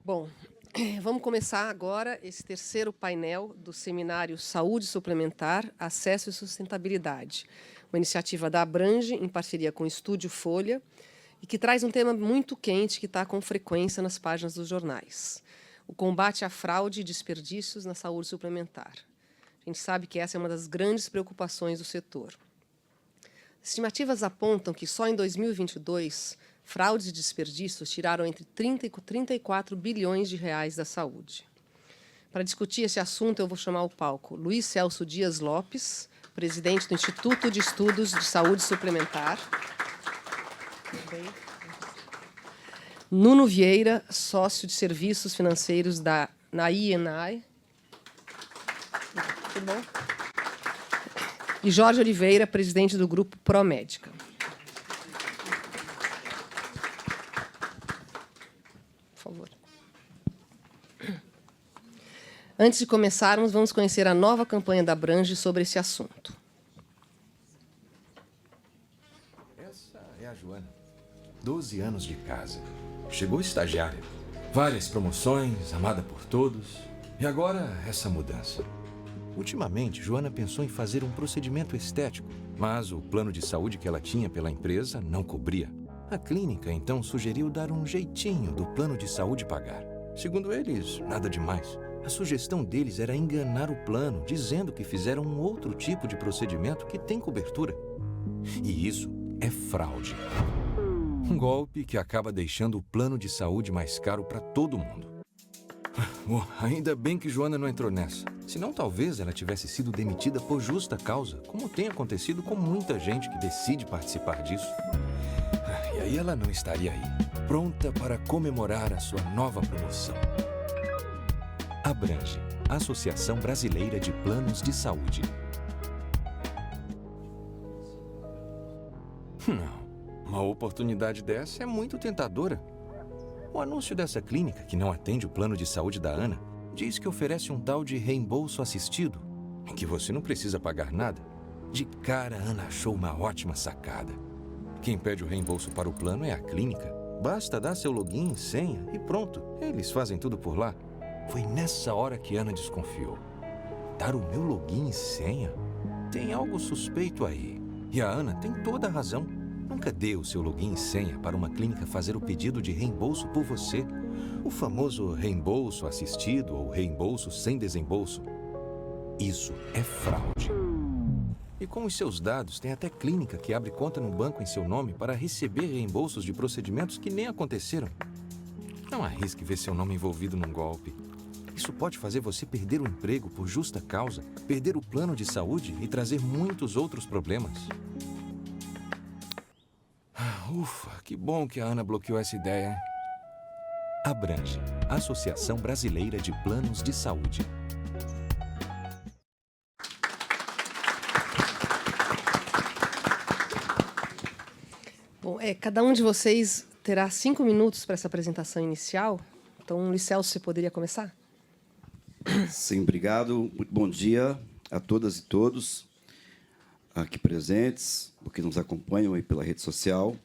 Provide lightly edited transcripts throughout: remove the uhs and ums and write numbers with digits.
Bom, vamos começar agora esse terceiro painel do seminário Saúde Suplementar, Acesso e Sustentabilidade, uma iniciativa da Abrange, em parceria com o Estúdio Folha, e que traz um tema muito quente que está com frequência nas páginas dos jornais: o combate à fraude e desperdícios na saúde suplementar. A gente sabe que essa é uma das grandes preocupações do setor. Estimativas apontam que só em 2022, fraudes e desperdícios tiraram entre 30 e 34 bilhões de reais da saúde. Para discutir esse assunto, eu vou chamar ao palco Luiz Celso Dias Lopes, presidente do Instituto de Estudos de Saúde Suplementar. Nuno Vieira, sócio de serviços financeiros na INI. Tudo bom? E Jorge Oliveira, presidente do Grupo Promédica. Por favor. Antes de começarmos, vamos conhecer a nova campanha da Abrange sobre esse assunto. Essa é a Joana. 12 anos de casa. Chegou estagiária. Várias promoções, amada por todos. E agora, essa mudança. Ultimamente, Joana pensou em fazer um procedimento estético, mas o plano de saúde que ela tinha pela empresa não cobria. A clínica, então, sugeriu dar um jeitinho do plano de saúde pagar. Segundo eles, nada demais. A sugestão deles era enganar o plano, dizendo que fizeram um outro tipo de procedimento que tem cobertura. E isso é fraude. Um golpe que acaba deixando o plano de saúde mais caro para todo mundo. Ainda bem que Joana não entrou nessa. Senão, talvez ela tivesse sido demitida por justa causa, como tem acontecido com muita gente que decide participar disso. E aí ela não estaria aí, pronta para comemorar a sua nova promoção. Abrange, Associação Brasileira de Planos de Saúde. Não, uma oportunidade dessa é muito tentadora. O anúncio dessa clínica, que não atende o plano de saúde da Ana, diz que oferece um tal de reembolso assistido, em que você não precisa pagar nada. De cara, a Ana achou uma ótima sacada. Quem pede o reembolso para o plano é a clínica. Basta dar seu login e senha e pronto, eles fazem tudo por lá. Foi nessa hora que Ana desconfiou. Dar o meu login e senha? Tem algo suspeito aí. E a Ana tem toda a razão. Nunca dê o seu login e senha para uma clínica fazer o pedido de reembolso por você. O famoso reembolso assistido ou reembolso sem desembolso. Isso é fraude. E com os seus dados, tem até clínica que abre conta no banco em seu nome para receber reembolsos de procedimentos que nem aconteceram. Não arrisque ver seu nome envolvido num golpe. Isso pode fazer você perder o emprego por justa causa, perder o plano de saúde e trazer muitos outros problemas. Ufa, que bom que a Ana bloqueou essa ideia. Abrange, Associação Brasileira de Planos de Saúde. Bom, cada um de vocês terá 5 minutos para essa apresentação inicial. Então, Luiz Celso, você poderia começar? Sim, obrigado. Muito bom dia a todas e todos aqui presentes, o que nos acompanham aí pela rede social.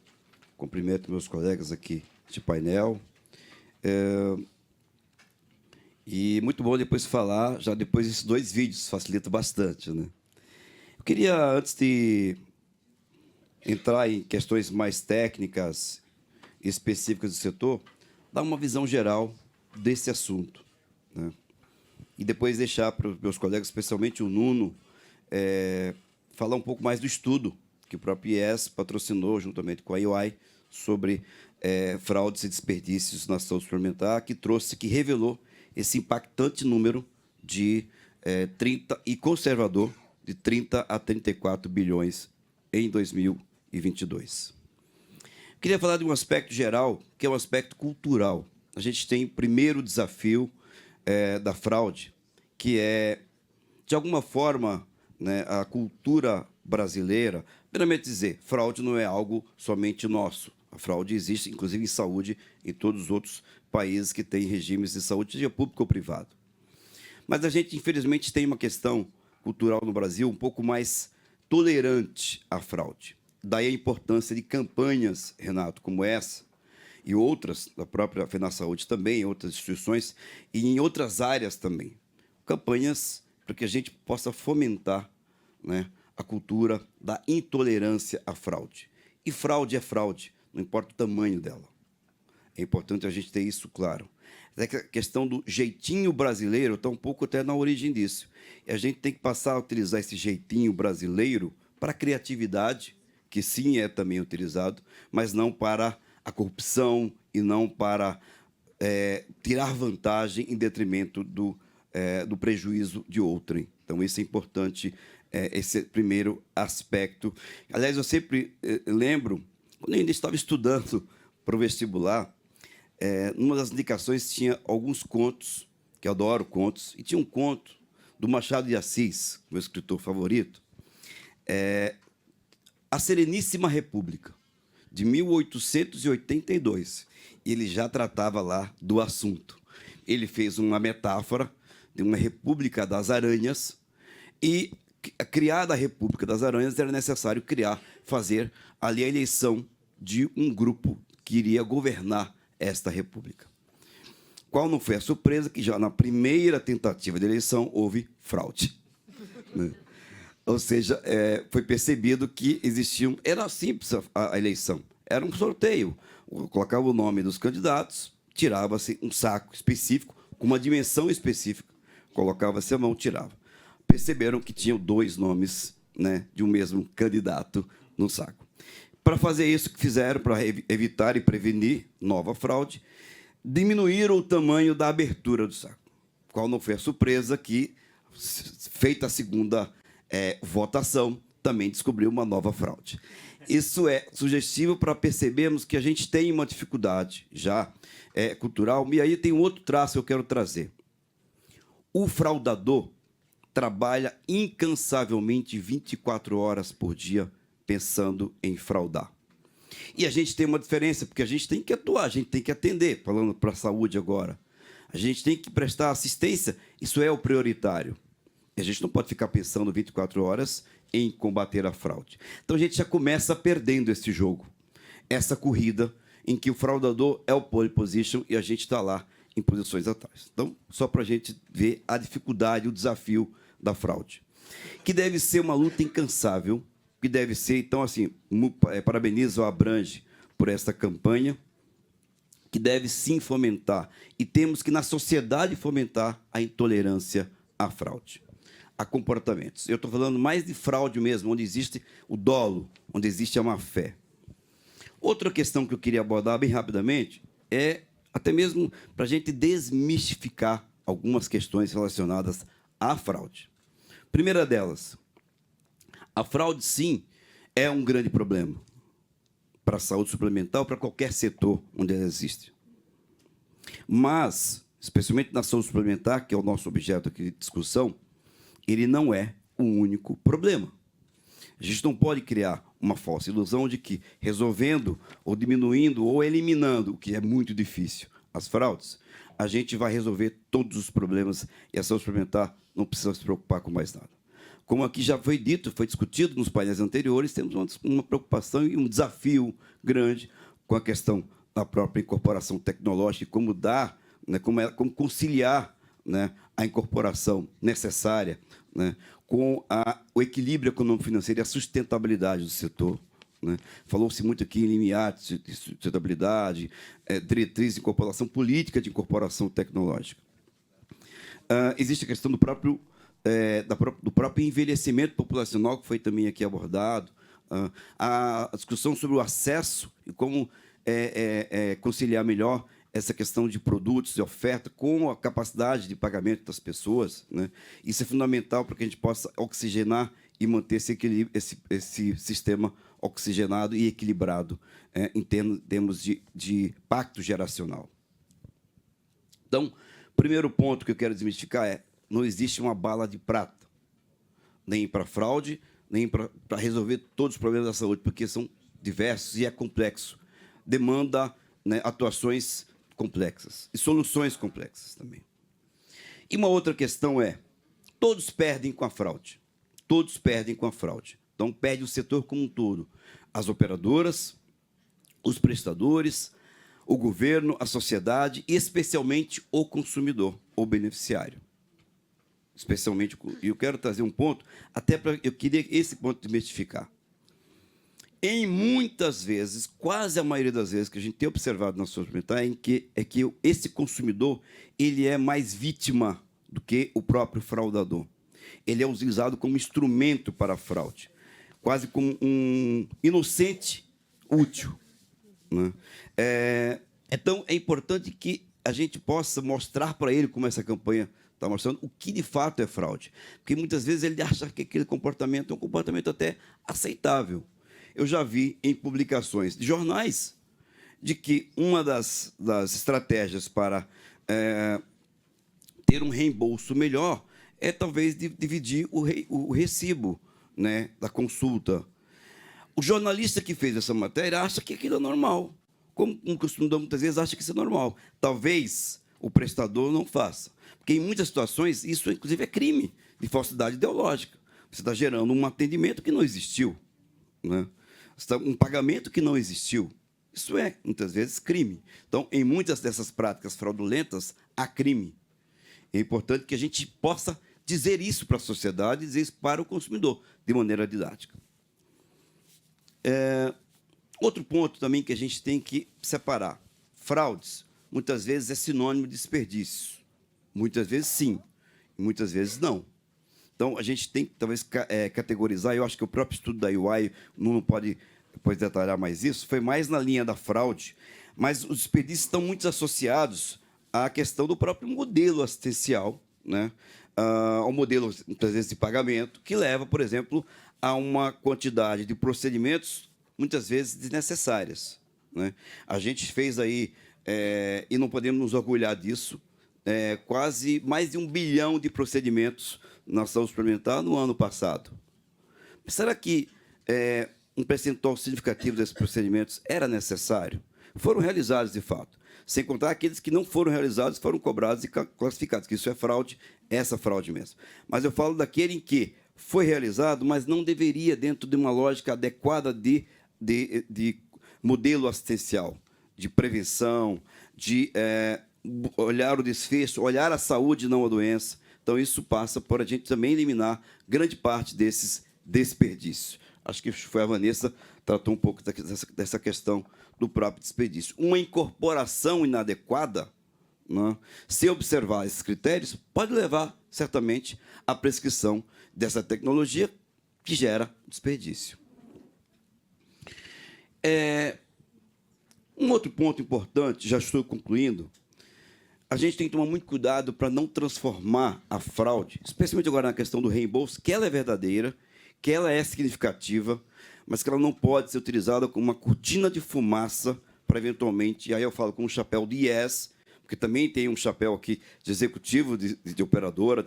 Cumprimento meus colegas aqui de painel. E muito bom depois falar, já depois desses 2 vídeos, facilita bastante, né? Eu queria, antes de entrar em questões mais técnicas e específicas do setor, dar uma visão geral desse assunto, né? E depois deixar para os meus colegas, especialmente o Nuno, falar um pouco mais do estudo que o próprio IES patrocinou, juntamente com a IOI, sobre fraudes e desperdícios na saúde suplementar, que revelou esse impactante número de 30 e conservador de 30 a 34 bilhões em 2022. Queria falar de um aspecto geral, que é um aspecto cultural. A gente tem o primeiro desafio da fraude, que é, de alguma forma, né, a cultura brasileira. Primeiramente dizer, fraude não é algo somente nosso. A fraude existe, inclusive, em saúde, em todos os outros países que têm regimes de saúde, seja público ou privado. Mas a gente, infelizmente, tem uma questão cultural no Brasil um pouco mais tolerante à fraude. Daí a importância de campanhas, Renato, como essa, e outras, da própria FenaSaúde também, em outras instituições e em outras áreas também. Campanhas para que a gente possa fomentar, né, a cultura da intolerância à fraude. E fraude é fraude, não importa o tamanho dela. É importante a gente ter isso claro. A questão do jeitinho brasileiro está um pouco até na origem disso. E a gente tem que passar a utilizar esse jeitinho brasileiro para a criatividade, que sim é também utilizado, mas não para a corrupção e não para tirar vantagem em detrimento do prejuízo de outrem. Então, isso é importante, esse primeiro aspecto. Aliás, eu sempre lembro, quando eu ainda estava estudando para o vestibular, numa das indicações tinha alguns contos, que eu adoro contos, e tinha um conto do Machado de Assis, meu escritor favorito, A Sereníssima República, de 1882. Ele já tratava lá do assunto. Ele fez uma metáfora de uma República das Aranhas, e, criada a República das Aranhas, era necessário fazer ali a eleição de um grupo que iria governar esta república. Qual não foi a surpresa que já na primeira tentativa de eleição houve fraude, né? Ou seja, foi percebido que existiam... Era simples a eleição, era um sorteio. Colocava o nome dos candidatos, tirava-se um saco específico, com uma dimensão específica, colocava-se a mão, tirava. Perceberam que tinham 2 nomes, né, de um mesmo candidato no saco. Para fazer isso, que fizeram, para evitar e prevenir nova fraude, diminuíram o tamanho da abertura do saco. Qual não foi a surpresa que, feita a segunda votação, também descobriu uma nova fraude. Isso é sugestivo para percebermos que a gente tem uma dificuldade já cultural. E aí tem um outro traço que eu quero trazer. O fraudador trabalha incansavelmente 24 horas por dia pensando em fraudar. E a gente tem uma diferença, porque a gente tem que atuar, a gente tem que atender, falando para a saúde agora. A gente tem que prestar assistência, isso é o prioritário. E a gente não pode ficar pensando 24 horas em combater a fraude. Então a gente já começa perdendo esse jogo, essa corrida em que o fraudador é o pole position e a gente está lá em posições atrás. Então, só para a gente ver a dificuldade, o desafio da fraude, que deve ser uma luta incansável, que deve ser, então, assim, parabenizo a Abrange por esta campanha, que deve sim fomentar, e temos que, na sociedade, fomentar a intolerância à fraude, a comportamentos. Eu estou falando mais de fraude mesmo, onde existe o dolo, onde existe a má-fé. Outra questão que eu queria abordar bem rapidamente é, até mesmo para a gente desmistificar algumas questões relacionadas à fraude. Primeira delas, a fraude, sim, é um grande problema para a saúde suplementar ou para qualquer setor onde ela existe. Mas, especialmente na saúde suplementar, que é o nosso objeto aqui de discussão, ele não é o único problema. A gente não pode criar uma falsa ilusão de que, resolvendo, ou diminuindo, ou eliminando, o que é muito difícil, as fraudes, a gente vai resolver todos os problemas e a saúde suplementar não precisa se preocupar com mais nada. Como aqui já foi dito, foi discutido nos painéis anteriores, temos uma preocupação e um desafio grande com a questão da própria incorporação tecnológica, como dar, né, como conciliar, né, a incorporação necessária, né, com o equilíbrio econômico-financeiro e a sustentabilidade do setor, né. Falou-se muito aqui em limiares de sustentabilidade, diretriz de incorporação, política de incorporação tecnológica. Existe a questão do próprio envelhecimento populacional, que foi também aqui abordado, a discussão sobre o acesso e como conciliar melhor essa questão de produtos e oferta com a capacidade de pagamento das pessoas, né? Isso é fundamental para que a gente possa oxigenar e manter esse equilíbrio, esse sistema oxigenado e equilibrado em termos de pacto geracional. Então, o primeiro ponto que eu quero desmistificar é: não existe uma bala de prata, nem para fraude, nem para resolver todos os problemas da saúde, porque são diversos e é complexo. Demanda, né, atuações complexas e soluções complexas também. E uma outra questão é: todos perdem com a fraude. Todos perdem com a fraude. Então, perde o setor como um todo. As operadoras, os prestadores, o governo, a sociedade e, especialmente, o consumidor, o beneficiário. Especialmente, e eu quero trazer um ponto, eu queria esse ponto desmistificar. Em muitas vezes, quase a maioria das vezes que a gente tem observado na saúde suplementar, é que esse consumidor ele é mais vítima do que o próprio fraudador. Ele é utilizado como instrumento para a fraude, quase como um inocente útil, né? Então, é importante que a gente possa mostrar para ele, como essa campanha está mostrando, o que de fato é fraude. Porque muitas vezes ele acha que aquele comportamento é um comportamento até aceitável. Eu já vi em publicações de jornais de que uma das estratégias para ter um reembolso melhor é talvez dividir o recibo, né, da consulta. O jornalista que fez essa matéria acha que aquilo é normal. Como um consumidor muitas vezes acha que isso é normal. Talvez o prestador não faça. Porque em muitas situações isso, inclusive, é crime de falsidade ideológica. Você está gerando um atendimento que não existiu, né? Um pagamento que não existiu. Isso é, muitas vezes, crime. Então, em muitas dessas práticas fraudulentas, há crime. É importante que a gente possa dizer isso para a sociedade, dizer isso para o consumidor, de maneira didática. Outro ponto também que a gente tem que separar. Fraudes, muitas vezes, é sinônimo de desperdício. Muitas vezes, sim. Muitas vezes, não. Então, a gente tem que, talvez, categorizar. Eu acho que o próprio estudo da UI não pode depois detalhar mais isso, foi mais na linha da fraude, mas os desperdícios estão muito associados à questão do próprio modelo assistencial, né? Ao modelo, muitas vezes, de pagamento, que leva, por exemplo, a uma quantidade de procedimentos, muitas vezes, desnecessárias, né? A gente fez aí, e não podemos nos orgulhar disso, quase mais de 1 bilhão de procedimentos na saúde suplementar no ano passado. Será que um percentual significativo desses procedimentos era necessário? Foram realizados, de fato. Sem contar aqueles que não foram realizados, foram cobrados e classificados, que isso é fraude, essa fraude mesmo. Mas eu falo daquele em que foi realizado, mas não deveria, dentro de uma lógica adequada de modelo assistencial, de prevenção, de olhar o desfecho, olhar a saúde, não a doença. Então, isso passa por a gente também eliminar grande parte desses desperdícios. Acho que foi a Vanessa que tratou um pouco dessa questão do próprio desperdício. Uma incorporação inadequada, né, se observar esses critérios, pode levar, certamente, à prescrição dessa tecnologia que gera desperdício. Um outro ponto importante, já estou concluindo, a gente tem que tomar muito cuidado para não transformar a fraude, especialmente agora na questão do reembolso, que ela é verdadeira, que ela é significativa, mas que ela não pode ser utilizada como uma cortina de fumaça para, eventualmente, e aí eu falo com um chapéu de IES, porque também tem um chapéu aqui de executivo, de operadora,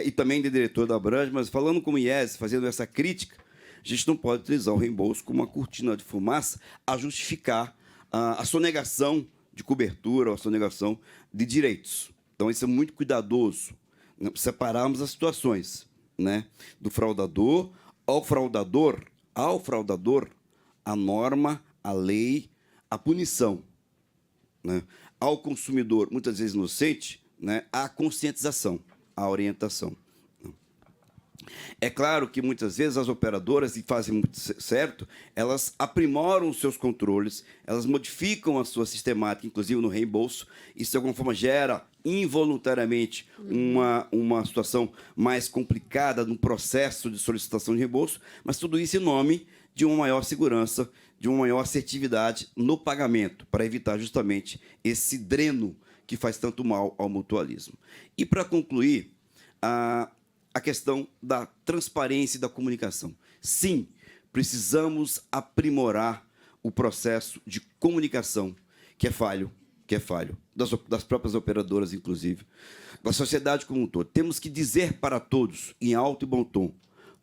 e também de diretor da Abrange, mas falando como IES, fazendo essa crítica, a gente não pode utilizar o reembolso como uma cortina de fumaça a justificar a sonegação de cobertura, a sonegação de direitos. Então, isso é muito cuidadoso, né? Separarmos as situações, né? Do fraudador, ao fraudador, a norma, a lei, a punição, né? Ao consumidor, muitas vezes inocente, né? A conscientização, a orientação. É claro que, muitas vezes, as operadoras, e fazem muito certo, elas aprimoram os seus controles, elas modificam a sua sistemática, inclusive no reembolso. Isso, de alguma forma, gera, involuntariamente, uma situação mais complicada no processo de solicitação de reembolso, mas tudo isso em nome de uma maior segurança, de uma maior assertividade no pagamento, para evitar justamente esse dreno que faz tanto mal ao mutualismo. E, para concluir, a questão da transparência e da comunicação. Sim, precisamos aprimorar o processo de comunicação, que é falho, das próprias operadoras, inclusive, da sociedade como um todo. Temos que dizer para todos, em alto e bom tom,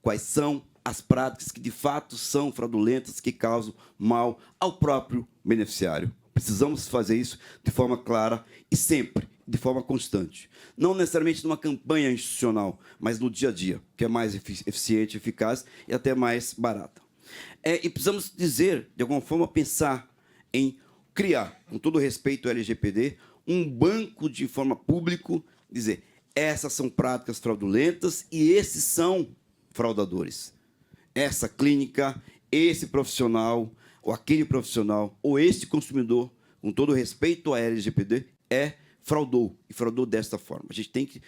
quais são as práticas que, de fato, são fraudulentas, que causam mal ao próprio beneficiário. Precisamos fazer isso de forma clara e sempre, de forma constante. Não necessariamente numa campanha institucional, mas no dia a dia, que é mais eficiente, eficaz e até mais barata. E precisamos dizer, de alguma forma, pensar em criar, com todo respeito ao LGPD, um banco de forma público, dizer, essas são práticas fraudulentas e esses são fraudadores. Essa clínica, esse profissional, ou aquele profissional, ou este consumidor, com todo respeito à LGPD, fraudou, e fraudou desta forma. A gente tem que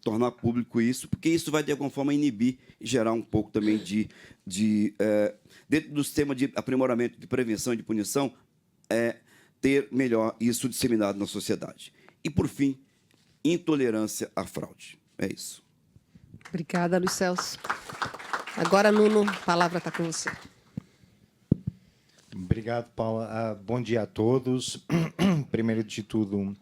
tornar público isso, porque isso vai, de alguma forma, inibir e gerar um pouco também dentro do sistema de aprimoramento, de prevenção e de punição, ter melhor isso disseminado na sociedade. E, por fim, intolerância à fraude. É isso. Obrigada, Luiz Celso. Agora, Nuno, a palavra está com você. Obrigado, Paula. Bom dia a todos. Primeiro de tudo,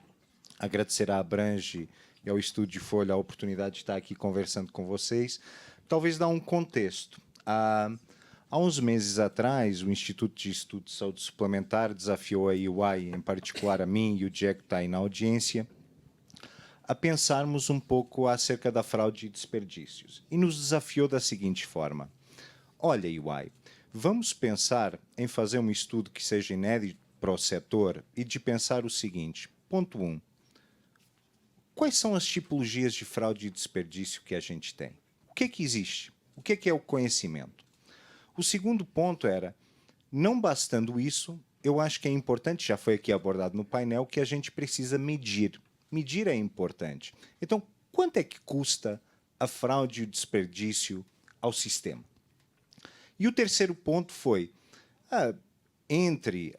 agradecer à Abrange e ao Estúdio Folha a oportunidade de estar aqui conversando com vocês. Talvez dar um contexto. Há uns meses atrás, o Instituto de Estudo de Saúde Suplementar desafiou a EY, em particular a mim e o Diego que está aí na audiência, a pensarmos um pouco acerca da fraude e desperdícios. E nos desafiou da seguinte forma. Olha, EY, vamos pensar em fazer um estudo que seja inédito para o setor e de pensar o seguinte. Ponto 1. Quais são as tipologias de fraude e desperdício que a gente tem? O que é que existe? O que é o conhecimento? O segundo ponto era, não bastando isso, eu acho que é importante, já foi aqui abordado no painel, que a gente precisa medir. Medir é importante. Então, quanto é que custa a fraude e o desperdício ao sistema? E o terceiro ponto foi, entre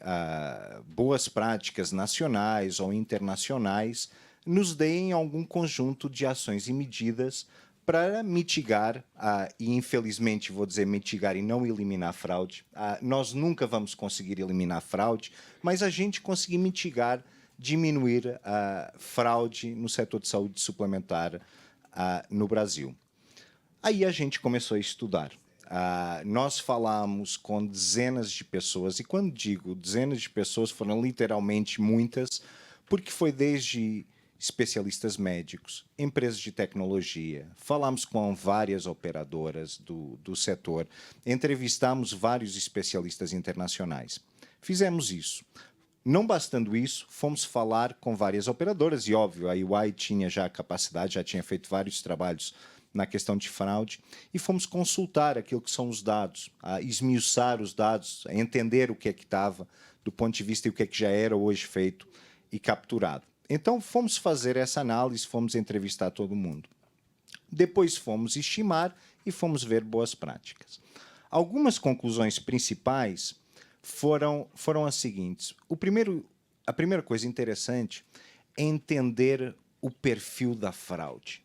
boas práticas nacionais ou internacionais, nos deem algum conjunto de ações e medidas para mitigar, e infelizmente vou dizer mitigar e não eliminar a fraude. Nós nunca vamos conseguir eliminar a fraude, mas a gente conseguir mitigar, diminuir a fraude no setor de saúde suplementar no Brasil. Aí a gente começou a estudar. Nós falamos com dezenas de pessoas, e quando digo dezenas de pessoas, foram literalmente muitas, porque foi desde especialistas médicos, empresas de tecnologia, falamos com várias operadoras do setor, entrevistamos vários especialistas internacionais. Fizemos isso. Não bastando isso, fomos falar com várias operadoras, e óbvio, a EY tinha já a capacidade, já tinha feito vários trabalhos na questão de fraude, e fomos consultar aquilo que são os dados, a esmiuçar os dados, a entender o que é que estava do ponto de vista e o que é que já era hoje feito e capturado. Então, fomos fazer essa análise, fomos entrevistar todo mundo. Depois fomos estimar e fomos ver boas práticas. Algumas conclusões principais foram as seguintes. A primeira coisa interessante é entender o perfil da fraude.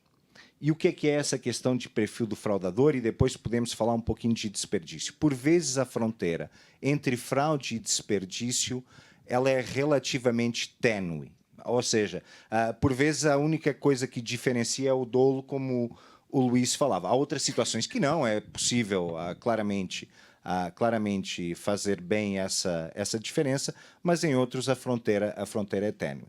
E o que é essa questão de perfil do fraudador? E depois podemos falar um pouquinho de desperdício. Por vezes, a fronteira entre fraude e desperdício ela é relativamente tênue. Ou seja, por vezes a única coisa que diferencia é o dolo, como o Luiz falava. Há outras situações que não, é possível claramente fazer bem essa diferença, mas em outros a fronteira é tênue.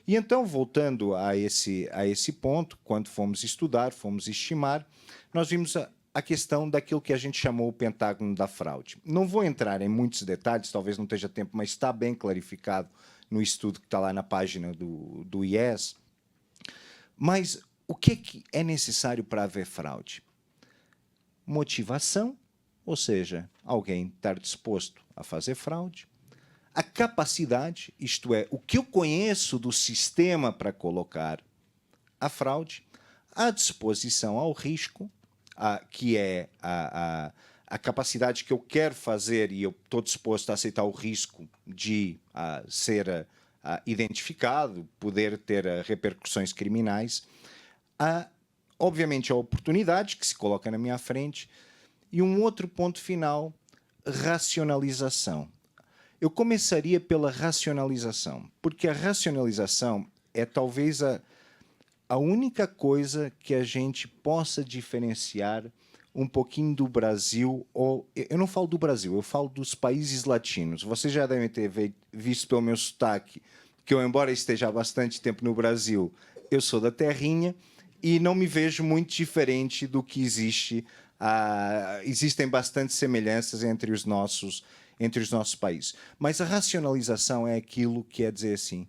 E então, voltando a esse ponto, quando fomos estudar, fomos estimar, nós vimos a questão daquilo que a gente chamou o pentágono da fraude. Não vou entrar em muitos detalhes, talvez não esteja tempo, mas está bem clarificado no estudo que está lá na página do IES. Mas o que é necessário para haver fraude? Motivação, ou seja, alguém estar disposto a fazer fraude. A capacidade, isto é, o que eu conheço do sistema para colocar a fraude. A disposição ao risco, que é a capacidade que eu quero fazer e eu estou disposto a aceitar o risco de ser identificado, poder ter repercussões criminais. Obviamente, a oportunidade que se coloca na minha frente. E um outro ponto final, racionalização. Eu começaria pela racionalização, porque a racionalização é talvez a única coisa que a gente possa diferenciar um pouquinho do Brasil, ou eu não falo do Brasil, eu falo dos países latinos. Vocês já devem ter visto pelo meu sotaque que eu, embora esteja há bastante tempo no Brasil, eu sou da terrinha e não me vejo muito diferente do que existe. Existem bastantes semelhanças entre os nossos entre os nossos países. Mas a racionalização é aquilo que é dizer assim,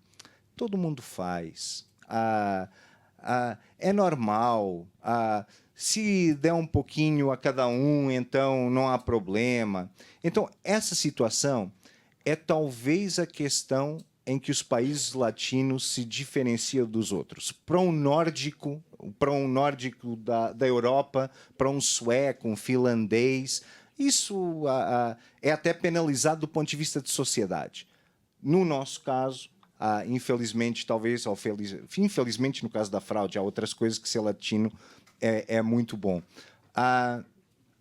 todo mundo faz, é normal, se der um pouquinho a cada um, então não há problema. Então, essa situação é talvez a questão em que os países latinos se diferenciam dos outros. Para um nórdico da Europa, para um sueco, um finlandês, isso é até penalizado do ponto de vista de sociedade. No nosso caso, infelizmente, talvez, infelizmente no caso da fraude, há outras coisas que ser latino é muito bom.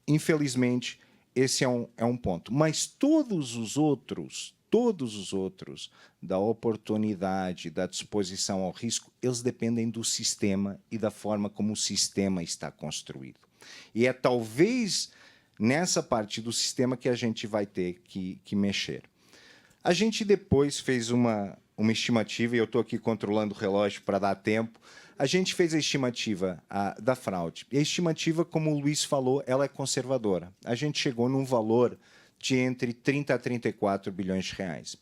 Infelizmente, esse é um ponto. Mas todos os outros, da oportunidade, da disposição ao risco, eles dependem do sistema e da forma como o sistema está construído. E é talvez nessa parte do sistema que a gente vai ter que mexer. A gente depois fez uma estimativa, e eu estou aqui controlando o relógio para dar tempo. A gente fez a estimativa da fraude. E a estimativa, como o Luiz falou, ela é conservadora. A gente chegou num valor de entre 30 a 34 bilhões de reais.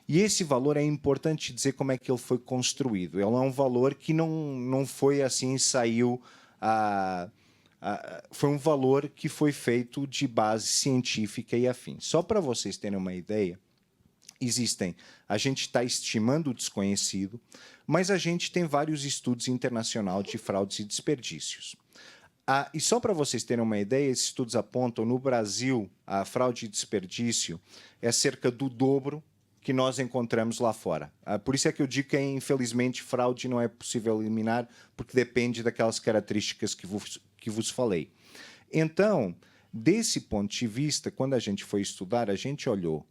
E esse valor é importante dizer como é que ele foi construído. Ele é um valor que não foi assim, saiu... foi um valor que foi feito de base científica e afim. Só para vocês terem uma ideia, a gente está estimando o desconhecido, mas a gente tem vários estudos internacionais de fraudes e desperdícios. E só para vocês terem uma ideia, esses estudos apontam, no Brasil, a fraude e desperdício é cerca do dobro que nós encontramos lá fora. Por isso é que eu digo que, infelizmente, fraude não é possível eliminar, porque depende daquelas características que vos falei. Então, desse ponto de vista, quando a gente foi estudar, a gente olhou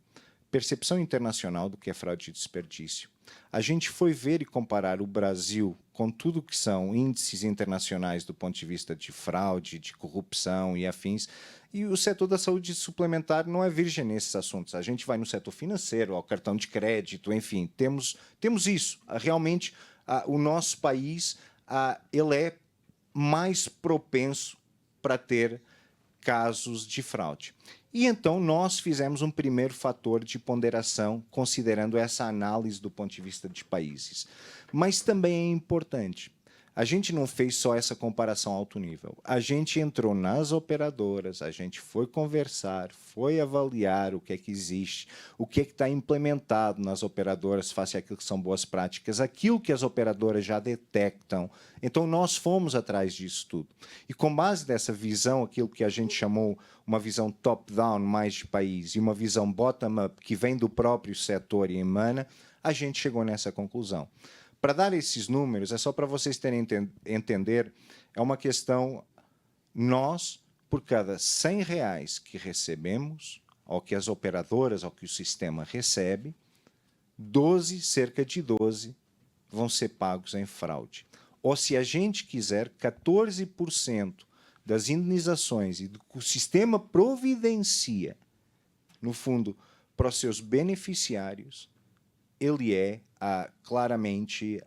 percepção internacional do que é fraude e desperdício. A gente foi ver e comparar o Brasil com tudo que são índices internacionais do ponto de vista de fraude, de corrupção e afins, e o setor da saúde suplementar não é virgem nesses assuntos. A gente vai no setor financeiro, ao cartão de crédito, enfim, temos isso. Realmente, o nosso país ele é mais propenso para ter casos de fraude. E então nós fizemos um primeiro fator de ponderação, considerando essa análise do ponto de vista de países. Mas também é importante, a gente não fez só essa comparação alto nível. A gente entrou nas operadoras, a gente foi conversar, foi avaliar o que é que existe, o que é que está implementado nas operadoras face àquilo que são boas práticas, aquilo que as operadoras já detectam. Então, nós fomos atrás disso tudo. E com base nessa visão, aquilo que a gente chamou uma visão top-down, mais de país, e uma visão bottom-up, que vem do próprio setor e emana, a gente chegou nessa conclusão. Para dar esses números, é só para vocês terem entender, é uma questão, nós, por cada R$100 que recebemos, ou que as operadoras, ou que o sistema recebe, cerca de 12 vão ser pagos em fraude. Ou, se a gente quiser, 14% das indenizações e do que o sistema providencia, no fundo, para os seus beneficiários, ele é claramente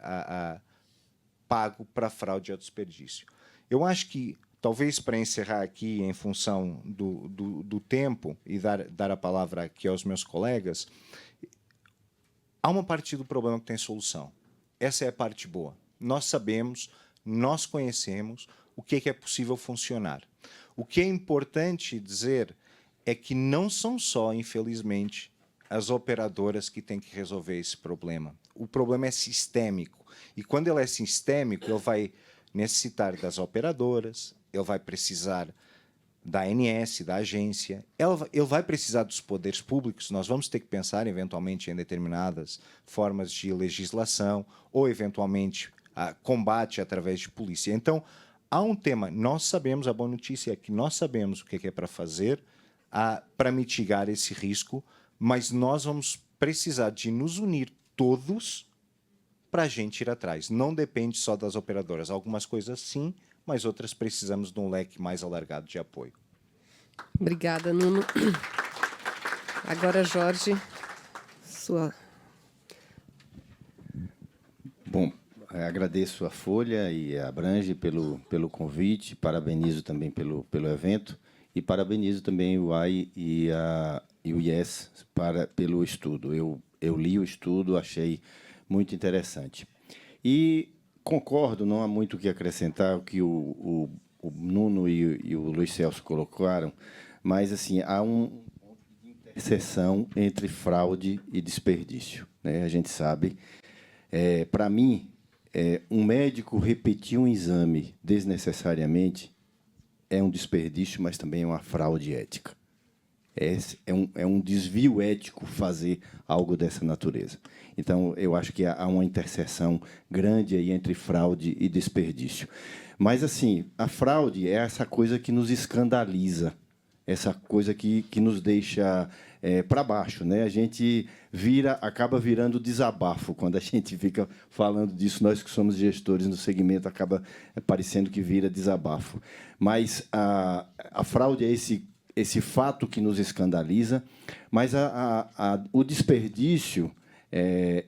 pago para fraude e desperdício. Eu acho que, talvez para encerrar aqui, em função do tempo, e dar a palavra aqui aos meus colegas, há uma parte do problema que tem solução. Essa é a parte boa. Nós sabemos, nós conhecemos o que é possível funcionar. O que é importante dizer é que não são só, infelizmente, as operadoras que têm que resolver esse problema. O problema é sistêmico. E quando ele é sistêmico, ele vai necessitar das operadoras, ele vai precisar da ANS, da agência, ele vai precisar dos poderes públicos. Nós vamos ter que pensar, eventualmente, em determinadas formas de legislação ou, eventualmente, combate através de polícia. Então, há um tema, nós sabemos, a boa notícia é que nós sabemos o que é para fazer para mitigar esse risco, mas nós vamos precisar de nos unir todos para a gente ir atrás. Não depende só das operadoras. Algumas coisas sim, mas outras precisamos de um leque mais alargado de apoio. Obrigada, Nuno. Agora, Jorge, sua... Bom, agradeço a Folha e a Abrange pelo convite, parabenizo também pelo evento e parabenizo também o AI e e o IES pelo estudo. Eu li o estudo, achei muito interessante. E concordo, não há muito o que acrescentar o que o Nuno e o Luiz Celso colocaram, mas assim há uma interseção entre fraude e desperdício, né? A gente sabe, para mim, um médico repetir um exame desnecessariamente é um desperdício, mas também é uma fraude ética. É um desvio ético fazer algo dessa natureza. Então, eu acho que há uma interseção grande aí entre fraude e desperdício. Mas, assim, a fraude é essa coisa que nos escandaliza, essa coisa que nos deixa para baixo, né? A gente acaba virando desabafo quando a gente fica falando disso. Nós que somos gestores no segmento, acaba parecendo que vira desabafo. Mas a fraude é esse fato que nos escandaliza, mas o desperdício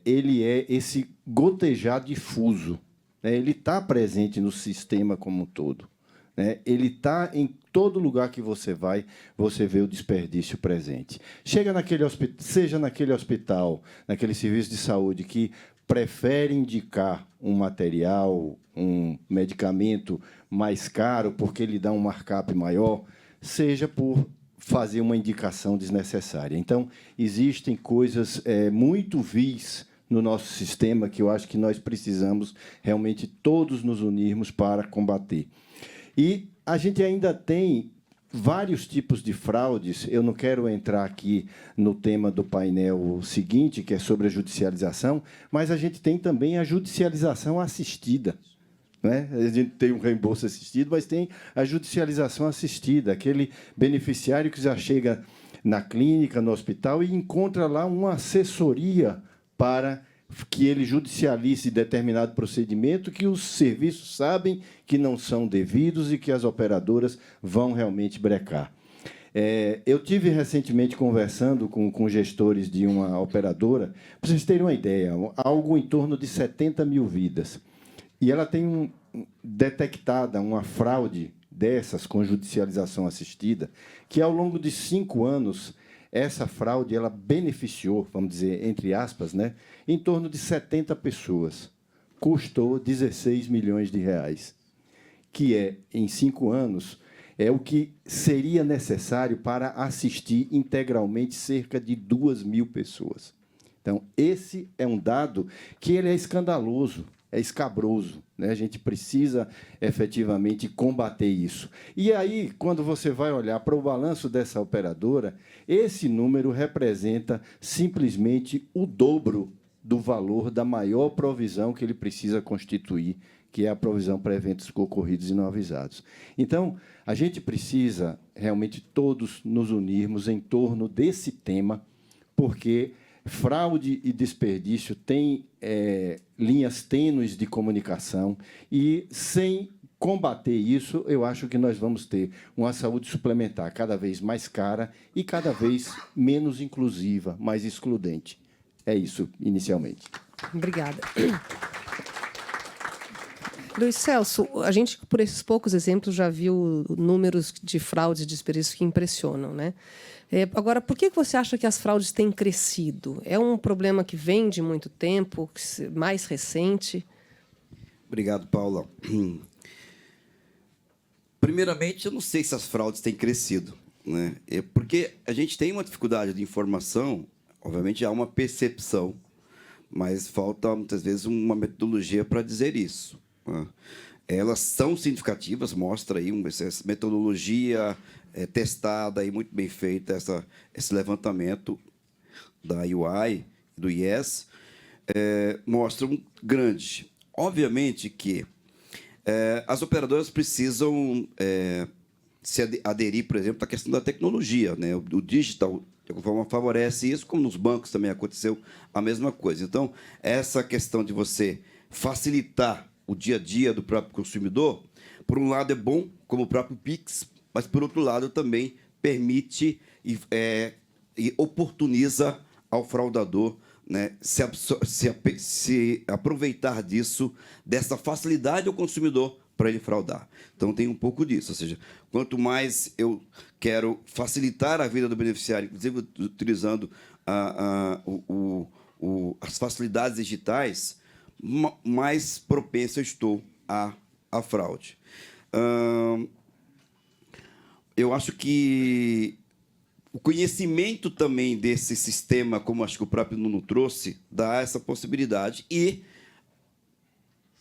ele é esse gotejar difuso, né? Ele está presente no sistema como um todo, né? Ele está em todo lugar que você vai, você vê o desperdício presente. Seja naquele hospital, naquele serviço de saúde que prefere indicar um material, um medicamento mais caro porque ele dá um markup maior, seja por fazer uma indicação desnecessária. Então, existem coisas muito vis no nosso sistema que eu acho que nós precisamos realmente todos nos unirmos para combater. E a gente ainda tem vários tipos de fraudes. Eu não quero entrar aqui no tema do painel seguinte, que é sobre a judicialização, mas a gente tem também a judicialização assistida, né? A gente tem um reembolso assistido, mas tem a judicialização assistida, aquele beneficiário que já chega na clínica, no hospital, e encontra lá uma assessoria para que ele judicialize determinado procedimento que os serviços sabem que não são devidos e que as operadoras vão realmente brecar. Eu tive recentemente conversando com gestores de uma operadora, para vocês terem uma ideia, algo em torno de 70 mil vidas. E ela tem detectada uma fraude dessas com judicialização assistida, que, ao longo de 5 anos, essa fraude ela beneficiou, vamos dizer, entre aspas, né, em torno de 70 pessoas. Custou 16 milhões de reais, que em 5 anos, é o que seria necessário para assistir integralmente cerca de 2.000 pessoas. Então, esse é um dado que ele é escandaloso, é escabroso, né? A gente precisa efetivamente combater isso. E aí, quando você vai olhar para o balanço dessa operadora, esse número representa simplesmente o dobro do valor da maior provisão que ele precisa constituir, que é a provisão para eventos ocorridos e não avisados. Então, a gente precisa realmente todos nos unirmos em torno desse tema, porque fraude e desperdício têm linhas tênues de comunicação e, sem combater isso, eu acho que nós vamos ter uma saúde suplementar cada vez mais cara e cada vez menos inclusiva, mais excludente. É isso, inicialmente. Obrigada. Luiz Celso, a gente, por esses poucos exemplos, já viu números de fraudes e desperdícios que impressionam, né? Agora, por que você acha que as fraudes têm crescido? É um problema que vem de muito tempo, mais recente? Obrigado, Paula. Primeiramente, eu não sei se as fraudes têm crescido, né? Porque a gente tem uma dificuldade de informação, obviamente há uma percepção, mas falta, muitas vezes, uma metodologia para dizer isso, né? Elas são significativas, mostra aí essa metodologia testada e muito bem feita, esse levantamento da UI, do IES, mostram grande. Obviamente que as operadoras precisam se aderir, por exemplo, à questão da tecnologia, né? O digital, de alguma forma, favorece isso, como nos bancos também aconteceu a mesma coisa. Então, essa questão de você facilitar o dia a dia do próprio consumidor, por um lado é bom, como o próprio Pix, mas, por outro lado, também permite e oportuniza ao fraudador, né, se aproveitar disso, dessa facilidade ao consumidor para ele fraudar. Então, tem um pouco disso. Ou seja, quanto mais eu quero facilitar a vida do beneficiário, inclusive utilizando as facilidades digitais, mais propenso eu estou à fraude. Eu acho que o conhecimento também desse sistema, como acho que o próprio Nuno trouxe, dá essa possibilidade. E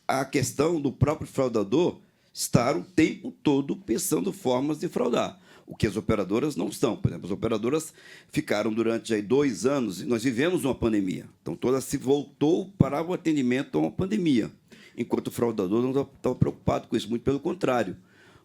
a questão do próprio fraudador estar o tempo todo pensando formas de fraudar, o que as operadoras não estão. Por exemplo, as operadoras ficaram durante aí 2 anos, e nós vivemos uma pandemia. Então, toda se voltou para o atendimento a uma pandemia, enquanto o fraudador não estava preocupado com isso, muito pelo contrário.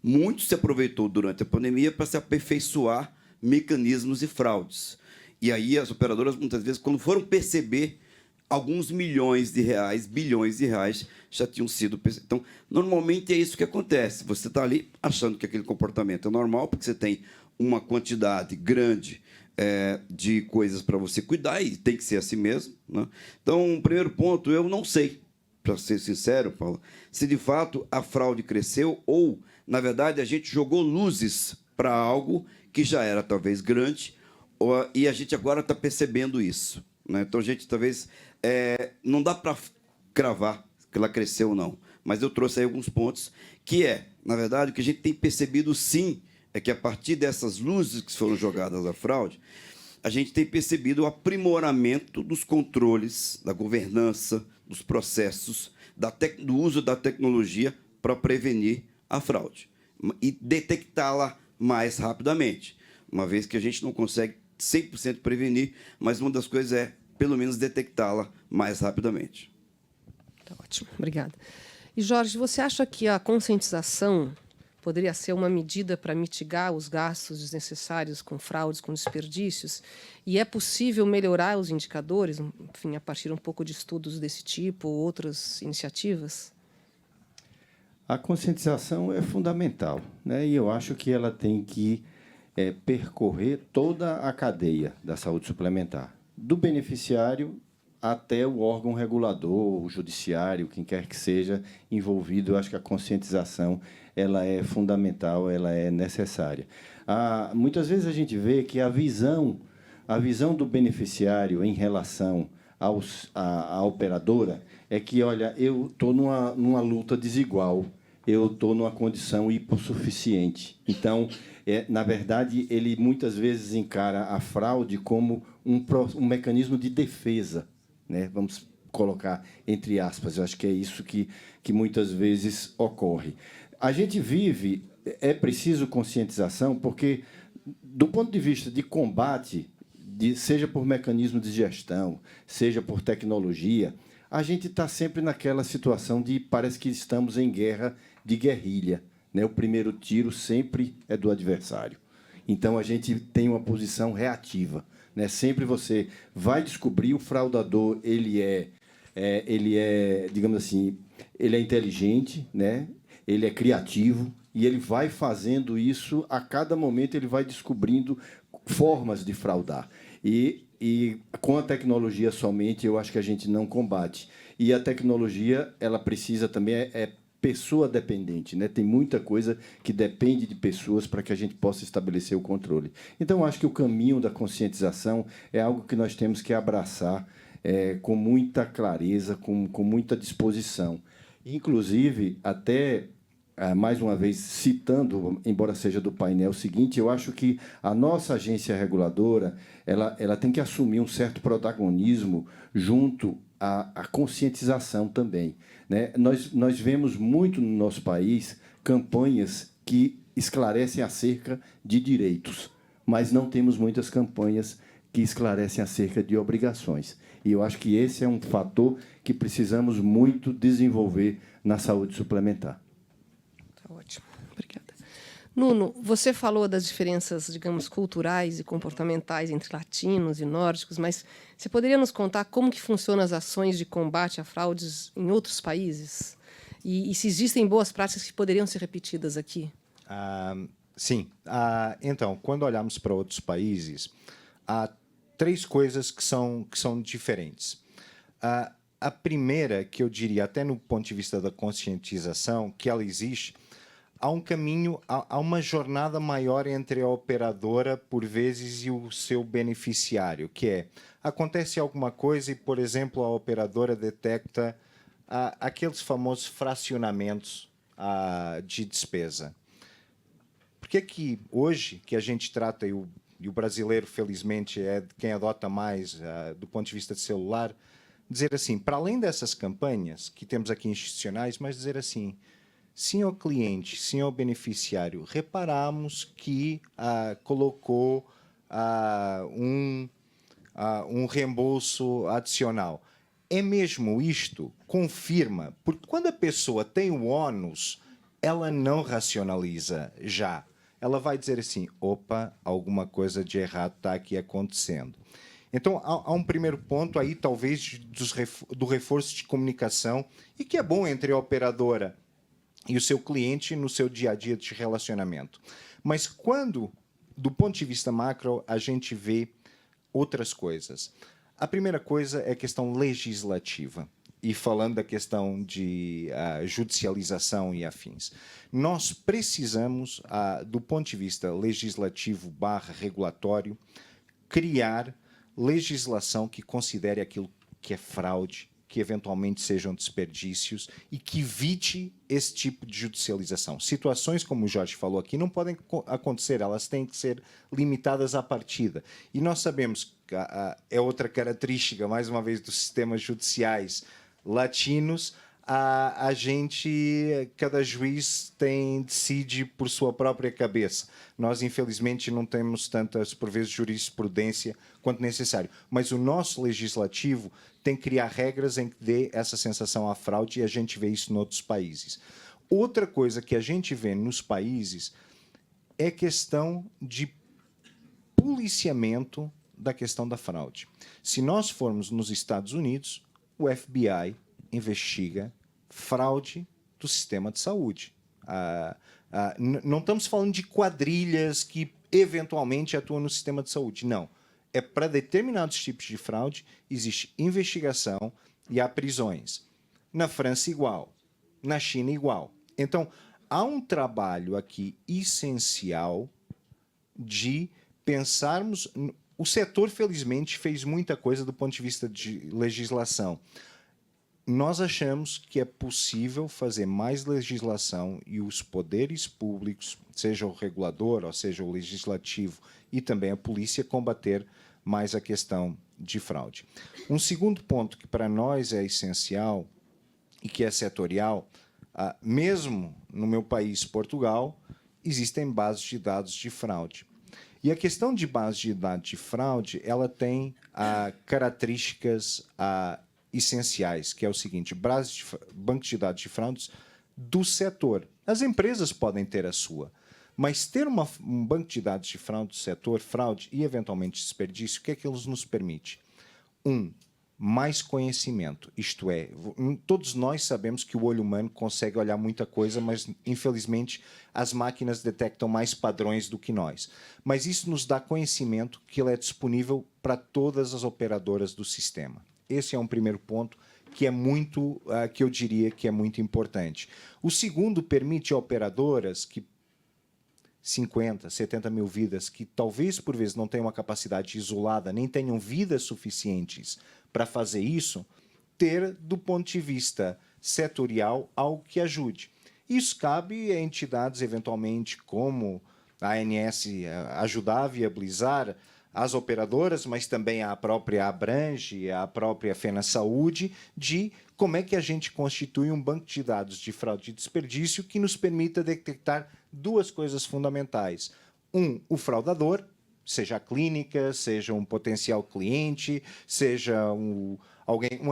Muito se aproveitou durante a pandemia para se aperfeiçoar mecanismos de fraudes. E aí as operadoras, muitas vezes, quando foram perceber, alguns milhões de reais, bilhões de reais, já tinham sido percebidos. Então, normalmente é isso que acontece. Você está ali achando que aquele comportamento é normal, porque você tem uma quantidade grande de coisas para você cuidar, e tem que ser assim mesmo, né? Então, o primeiro ponto, eu não sei, para ser sincero, Paulo, se de fato a fraude cresceu ou, na verdade, a gente jogou luzes para algo que já era talvez grande, e a gente agora está percebendo isso, né? Então, a gente talvez não dá para cravar que ela cresceu ou não, mas eu trouxe aí alguns pontos que na verdade, o que a gente tem percebido sim é que a partir dessas luzes que foram jogadas à fraude, a gente tem percebido o aprimoramento dos controles, da governança, dos processos, do uso da tecnologia para prevenir a fraude e detectá-la mais rapidamente, uma vez que a gente não consegue 100% prevenir, mas uma das coisas é, pelo menos, detectá-la mais rapidamente. Tá ótimo, obrigada. E, Jorge, você acha que a conscientização poderia ser uma medida para mitigar os gastos desnecessários com fraudes, com desperdícios? E é possível melhorar os indicadores, enfim, a partir um pouco de estudos desse tipo ou outras iniciativas? A conscientização é fundamental, né? E eu acho que ela tem que percorrer toda a cadeia da saúde suplementar, do beneficiário até o órgão regulador, o judiciário, quem quer que seja envolvido. Eu acho que a conscientização ela é fundamental, ela é necessária. Muitas vezes a gente vê que a visão do beneficiário em relação à operadora é que, olha, eu estou numa luta desigual, eu estou numa condição hipossuficiente. Então, na verdade, ele muitas vezes encara a fraude como um mecanismo de defesa, né? Vamos colocar entre aspas. Eu acho que é isso que muitas vezes ocorre. A gente vive, é preciso conscientização, porque, do ponto de vista de combate, seja por mecanismo de gestão, seja por tecnologia, a gente está sempre naquela situação de parece que estamos em guerra de guerrilha, né? O primeiro tiro sempre é do adversário. Então, a gente tem uma posição reativa, né? Sempre você vai descobrir o fraudador, ele é, digamos assim, ele é inteligente, né? Ele é criativo, e ele vai fazendo isso a cada momento, ele vai descobrindo formas de fraudar. E com a tecnologia somente, eu acho que a gente não combate. E a tecnologia, ela precisa também, pessoa dependente, né? Tem muita coisa que depende de pessoas para que a gente possa estabelecer o controle. Então, eu acho que o caminho da conscientização é algo que nós temos que abraçar com muita clareza, com muita disposição. Inclusive, até, mais uma vez, citando, embora seja do painel seguinte, eu acho que a nossa agência reguladora ela tem que assumir um certo protagonismo junto à conscientização também, né? Nós vemos muito no nosso país campanhas que esclarecem acerca de direitos, mas não temos muitas campanhas que esclarecem acerca de obrigações. E eu acho que esse é um fator que precisamos muito desenvolver na saúde suplementar. Tá ótimo, obrigada. Nuno, você falou das diferenças, digamos, culturais e comportamentais entre latinos e nórdicos, mas você poderia nos contar como que funcionam as ações de combate a fraudes em outros países? E se existem boas práticas que poderiam ser repetidas aqui? Sim. Então, quando olhamos para outros países, há 3 coisas que são diferentes. A primeira, que eu diria, até no ponto de vista da conscientização, que ela existe, há um caminho, há uma jornada maior entre a operadora, por vezes, e o seu beneficiário, que é, acontece alguma coisa e, por exemplo, a operadora detecta aqueles famosos fracionamentos de despesa. Por que que hoje, que a gente trata, e o brasileiro, felizmente, é quem adota mais do ponto de vista de celular, dizer assim, para além dessas campanhas que temos aqui institucionais, mas dizer assim, senhor cliente, senhor beneficiário, reparamos que colocou um reembolso adicional. É mesmo isto? Confirma. Porque quando a pessoa tem o ônus, ela não racionaliza já. Ela vai dizer assim, opa, alguma coisa de errado está aqui acontecendo. Então, há um primeiro ponto aí, talvez, do reforço de comunicação, e que é bom entre a operadora e o seu cliente no seu dia a dia de relacionamento. Mas quando, do ponto de vista macro, a gente vê outras coisas. A primeira coisa é a questão legislativa. E falando da questão de judicialização e afins. Nós precisamos, do ponto de vista legislativo / regulatório, criar legislação que considere aquilo que é fraude, que eventualmente sejam desperdícios e que evite esse tipo de judicialização. Situações, como o Jorge falou aqui, não podem acontecer, elas têm que ser limitadas à partida. E nós sabemos que é outra característica, mais uma vez, dos sistemas judiciais latinos, cada juiz decide por sua própria cabeça. Nós, infelizmente, não temos tantas, por vezes, jurisprudência quanto necessário. Mas o nosso legislativo tem que criar regras em que dê essa sensação à fraude, e a gente vê isso em outros países. Outra coisa que a gente vê nos países é questão de policiamento da questão da fraude. Se nós formos nos Estados Unidos, o FBI investiga fraude do sistema de saúde. Não estamos falando de quadrilhas que eventualmente atuam no sistema de saúde. Não. É para determinados tipos de fraude, existe investigação e há prisões. Na França, igual. Na China, igual. Então, há um trabalho aqui essencial de pensarmos... O setor, felizmente, fez muita coisa do ponto de vista de legislação. Nós achamos que é possível fazer mais legislação e os poderes públicos, seja o regulador, ou seja o legislativo, e também a polícia, combater mais a questão de fraude. Um segundo ponto que para nós é essencial e que é setorial, mesmo no meu país, Portugal, existem bases de dados de fraude. E a questão de base de dados de fraude, ela tem características essenciais, que é o seguinte, banco de dados de fraudes do setor. As empresas podem ter a sua, mas ter um banco de dados de fraude do setor, fraude e, eventualmente, desperdício, o que é que eles nos permite? Mais conhecimento, isto é, todos nós sabemos que o olho humano consegue olhar muita coisa, mas, infelizmente, as máquinas detectam mais padrões do que nós. Mas isso nos dá conhecimento que ele é disponível para todas as operadoras do sistema. Esse é um primeiro ponto que é muito, que eu diria que é muito importante. O segundo permite a operadoras que 50, 70 mil vidas, que talvez por vezes não tenham uma capacidade isolada, nem tenham vidas suficientes para fazer isso, ter, do ponto de vista setorial, algo que ajude. Isso cabe a entidades, eventualmente, como a ANS, ajudar a viabilizar as operadoras, mas também a própria Abrange, a própria Fena Saúde, de como é que a gente constitui um banco de dados de fraude e desperdício que nos permita detectar duas coisas fundamentais. O fraudador, seja a clínica, seja um potencial cliente, seja um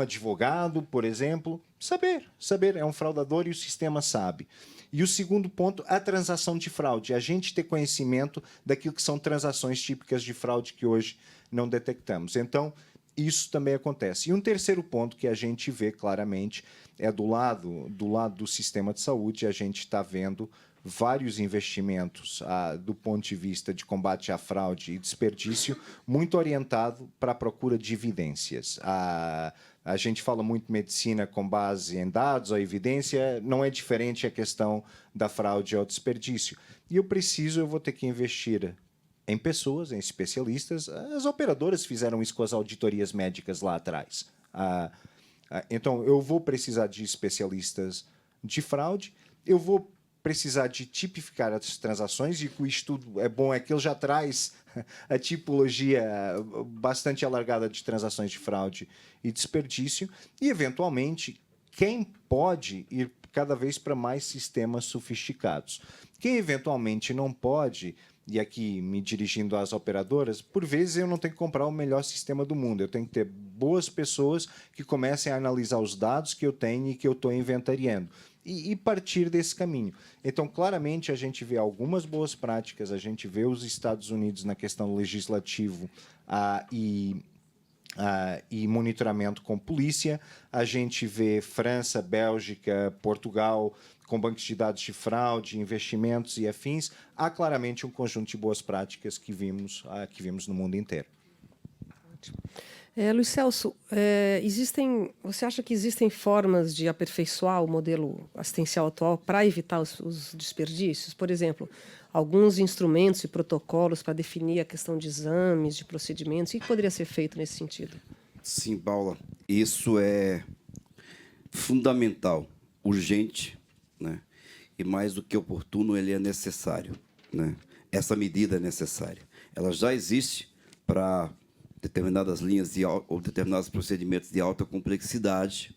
advogado, por exemplo. Saber, é um fraudador e o sistema sabe. E o segundo ponto, a transação de fraude. A gente ter conhecimento daquilo que são transações típicas de fraude que hoje não detectamos. Então, isso também acontece. E um terceiro ponto que a gente vê claramente é do lado do sistema de saúde, a gente está vendo vários investimentos do ponto de vista de combate à fraude e desperdício muito orientado para a procura de evidências. A gente fala muito de medicina com base em dados ou evidência, não é diferente a questão da fraude ou desperdício. E eu vou ter que investir em pessoas, em especialistas. As operadoras fizeram isso com as auditorias médicas lá atrás. Então, eu vou precisar de especialistas de fraude, eu vou precisar de tipificar as transações, e o estudo é bom, é que ele já traz a tipologia bastante alargada de transações de fraude e desperdício, e, eventualmente, quem pode ir cada vez para mais sistemas sofisticados. Quem, eventualmente, não pode, e aqui me dirigindo às operadoras, por vezes eu não tenho que comprar o melhor sistema do mundo, eu tenho que ter boas pessoas que comecem a analisar os dados que eu tenho e que eu estou inventariando, e partir desse caminho. Então, claramente, a gente vê algumas boas práticas, a gente vê os Estados Unidos na questão legislativo e monitoramento com polícia, a gente vê França, Bélgica, Portugal com bancos de dados de fraude, investimentos e afins. Há claramente um conjunto de boas práticas que vimos no mundo inteiro. Luiz Celso, você acha que existem formas de aperfeiçoar o modelo assistencial atual para evitar os desperdícios? Por exemplo, alguns instrumentos e protocolos para definir a questão de exames, de procedimentos. O que poderia ser feito nesse sentido? Sim, Paula, isso é fundamental, urgente, né? E mais do que oportuno, ele é necessário, né? Essa medida é necessária. Ela já existe para determinadas linhas ou determinados procedimentos de alta complexidade.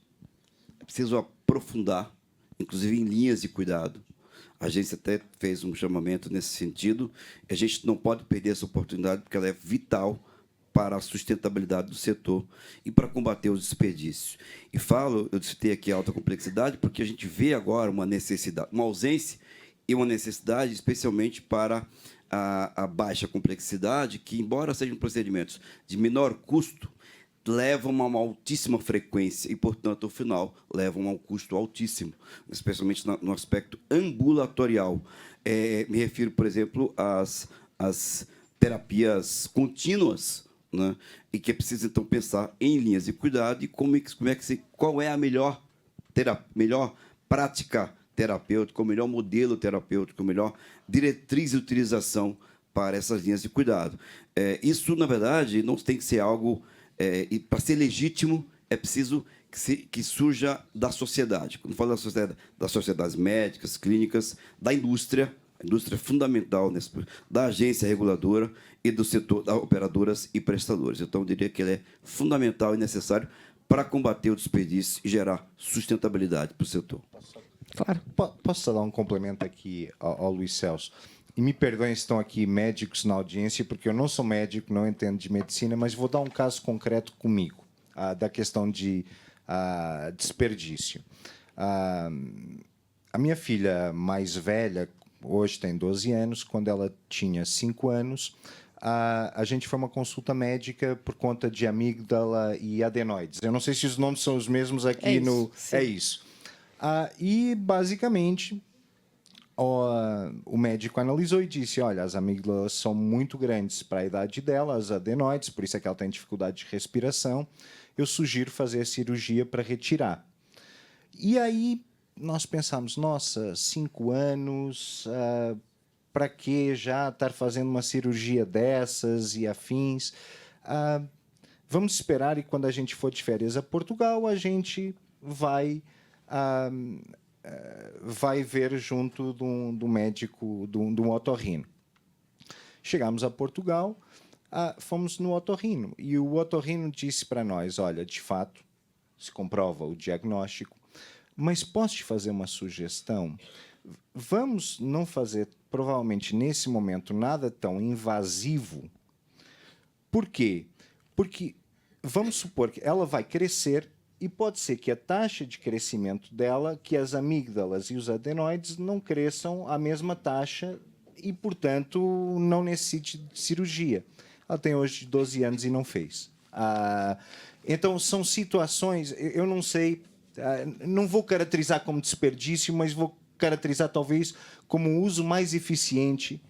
É preciso aprofundar, inclusive em linhas de cuidado. A agência até fez um chamamento nesse sentido. A gente não pode perder essa oportunidade, porque ela é vital para a sustentabilidade do setor e para combater os desperdícios. E eu citei aqui a alta complexidade, porque a gente vê agora uma necessidade, uma ausência e uma necessidade, especialmente para a baixa complexidade, que, embora sejam procedimentos de menor custo, levam a uma altíssima frequência e, portanto, ao final, levam a um custo altíssimo, especialmente no aspecto ambulatorial. Me refiro, por exemplo, às terapias contínuas, né? E que é preciso, então, pensar em linhas de cuidado e qual é a melhor prática terapêutica, o melhor modelo terapêutico, a melhor diretriz de utilização para essas linhas de cuidado. Isso, na verdade, não tem que ser algo... e para ser legítimo, é preciso que surja da sociedade. Quando falo da sociedade, das sociedades médicas, clínicas, da indústria, a indústria é fundamental, da agência reguladora e do setor das operadoras e prestadores. Então, eu diria que ele é fundamental e necessário para combater o desperdício e gerar sustentabilidade para o setor. Claro. Posso só dar um complemento aqui ao Luiz Celso? E me perdoem se estão aqui médicos na audiência, porque eu não sou médico, não entendo de medicina, mas vou dar um caso concreto comigo, da questão de desperdício. A minha filha mais velha, hoje tem 12 anos, quando ela tinha 5 anos, a gente foi uma consulta médica por conta de amígdala e adenoides. Eu não sei se os nomes são os mesmos aqui no... Sim. É isso. E, basicamente, o médico analisou e disse, olha, as amígdalas são muito grandes para a idade dela, as adenoides, por isso é que ela tem dificuldade de respiração, eu sugiro fazer a cirurgia para retirar. E aí nós pensamos, nossa, 5 anos, para que já estar fazendo uma cirurgia dessas e afins? Vamos esperar e quando a gente for de férias a Portugal, a gente vai ver junto do médico, de um otorrino. Chegamos a Portugal, fomos no otorrino, e o otorrino disse para nós, olha, de fato, se comprova o diagnóstico, mas posso te fazer uma sugestão? Vamos não fazer, provavelmente, nesse momento, nada tão invasivo. Por quê? Porque vamos supor que ela vai crescer e pode ser que a taxa de crescimento dela, que as amígdalas e os adenoides não cresçam à mesma taxa e, portanto, não necessite de cirurgia. Ela tem hoje 12 anos e não fez. Então, são situações, eu não sei, não vou caracterizar como desperdício, mas vou caracterizar talvez como o uso mais eficiente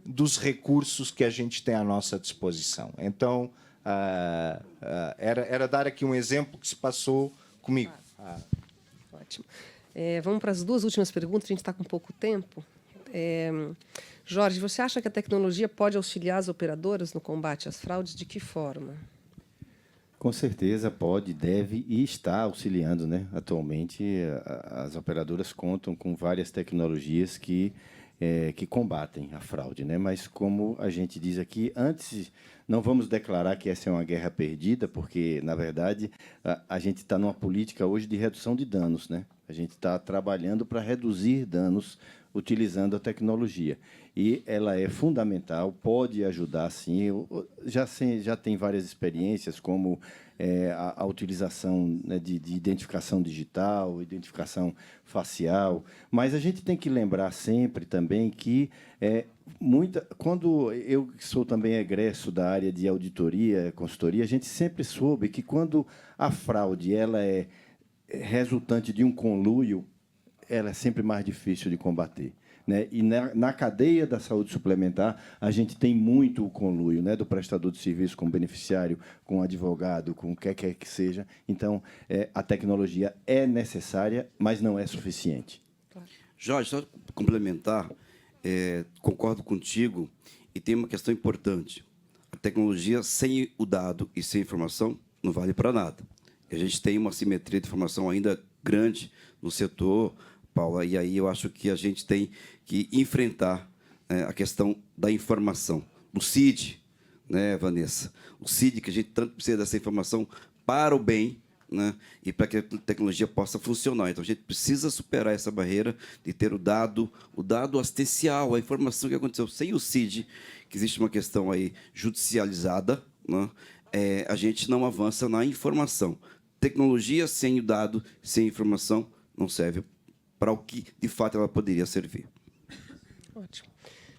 dos recursos que a gente tem à nossa disposição. Então, Era dar aqui um exemplo que se passou comigo. Ótimo. Vamos para as duas últimas perguntas, a gente está com pouco tempo. Jorge, você acha que a tecnologia pode auxiliar as operadoras no combate às fraudes? De que forma? Com certeza pode, deve e está auxiliando, né? Atualmente, as operadoras contam com várias tecnologias que combatem a fraude, né? Mas, como a gente diz aqui, antes, não vamos declarar que essa é uma guerra perdida, porque, na verdade, a gente está numa política hoje de redução de danos, né? A gente está trabalhando para reduzir danos utilizando a tecnologia. E ela é fundamental, pode ajudar, sim. Eu já tem várias experiências, como a utilização, né, de identificação digital, identificação facial. Mas a gente tem que lembrar sempre também que quando eu sou também egresso da área de auditoria, consultoria, a gente sempre soube que quando a fraude ela é resultante de um conluio, ela é sempre mais difícil de combater, né? E na cadeia da saúde suplementar, a gente tem muito o conluio, né, do prestador de serviço com o beneficiário, com o advogado, com o que quer que seja. Então, a tecnologia é necessária, mas não é suficiente. Jorge, só para complementar, concordo contigo, e tem uma questão importante. A tecnologia sem o dado e sem informação não vale para nada. A gente tem uma assimetria de informação ainda grande no setor, Paula, e aí eu acho que a gente tem que enfrentar a questão da informação. O CID, né, Vanessa? O CID, que a gente tanto precisa dessa informação para o bem, né, e para que a tecnologia possa funcionar. Então, a gente precisa superar essa barreira de ter o dado assistencial, a informação que aconteceu. Sem o CID, que existe uma questão aí judicializada, né, a gente não avança na informação. Tecnologia sem o dado, sem informação, não serve para o que, de fato, ela poderia servir. Ótimo.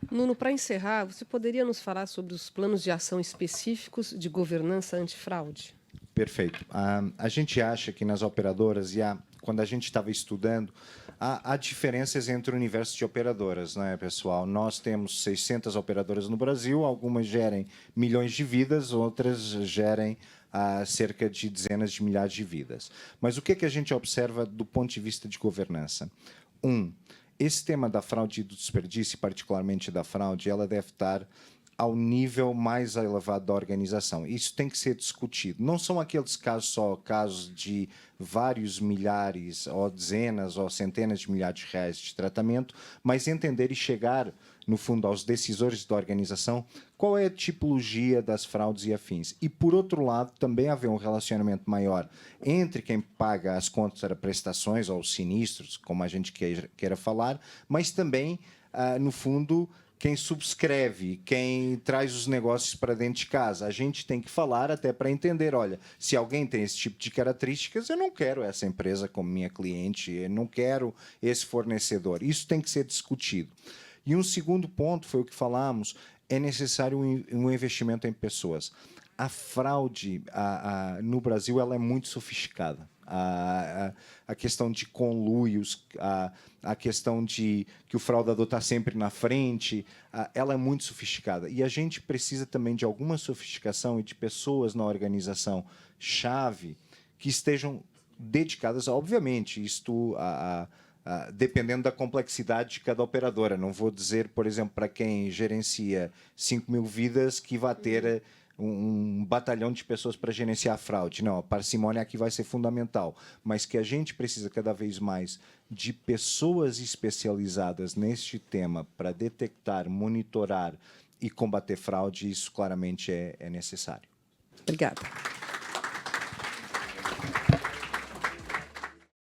Nuno, para encerrar, você poderia nos falar sobre os planos de ação específicos de governança antifraude? Perfeito. A gente acha que nas operadoras, quando a gente estava estudando, há diferenças entre o universo de operadoras, não é, pessoal? Nós temos 600 operadoras no Brasil, algumas gerem milhões de vidas, outras gerem cerca de dezenas de milhares de vidas. Mas o que a gente observa do ponto de vista de governança? Esse tema da fraude e do desperdício, particularmente da fraude, ela deve estar ao nível mais elevado da organização. Isso tem que ser discutido. Não são aqueles casos de vários milhares, ou dezenas, ou centenas de milhares de reais de tratamento, mas entender e chegar, no fundo, aos decisores da organização, qual é a tipologia das fraudes e afins. E, por outro lado, também haver um relacionamento maior entre quem paga as contra-prestações ou os sinistros, como a gente queira falar, mas também, no fundo, quem subscreve, quem traz os negócios para dentro de casa. A gente tem que falar até para entender, olha, se alguém tem esse tipo de características, eu não quero essa empresa como minha cliente, eu não quero esse fornecedor. Isso tem que ser discutido. E um segundo ponto, foi o que falamos, é necessário um investimento em pessoas. A fraude no Brasil ela é muito sofisticada. A questão de conluios, a questão de que o fraudador está sempre na frente, ela é muito sofisticada. E a gente precisa também de alguma sofisticação e de pessoas na organização-chave que estejam dedicadas, obviamente, isto dependendo da complexidade de cada operadora. Não vou dizer, por exemplo, para quem gerencia 5.000 vidas que vai ter um batalhão de pessoas para gerenciar a fraude. Não, a parcimônia aqui vai ser fundamental, mas que a gente precisa cada vez mais de pessoas especializadas neste tema para detectar, monitorar e combater fraude, isso claramente é necessário. Obrigada.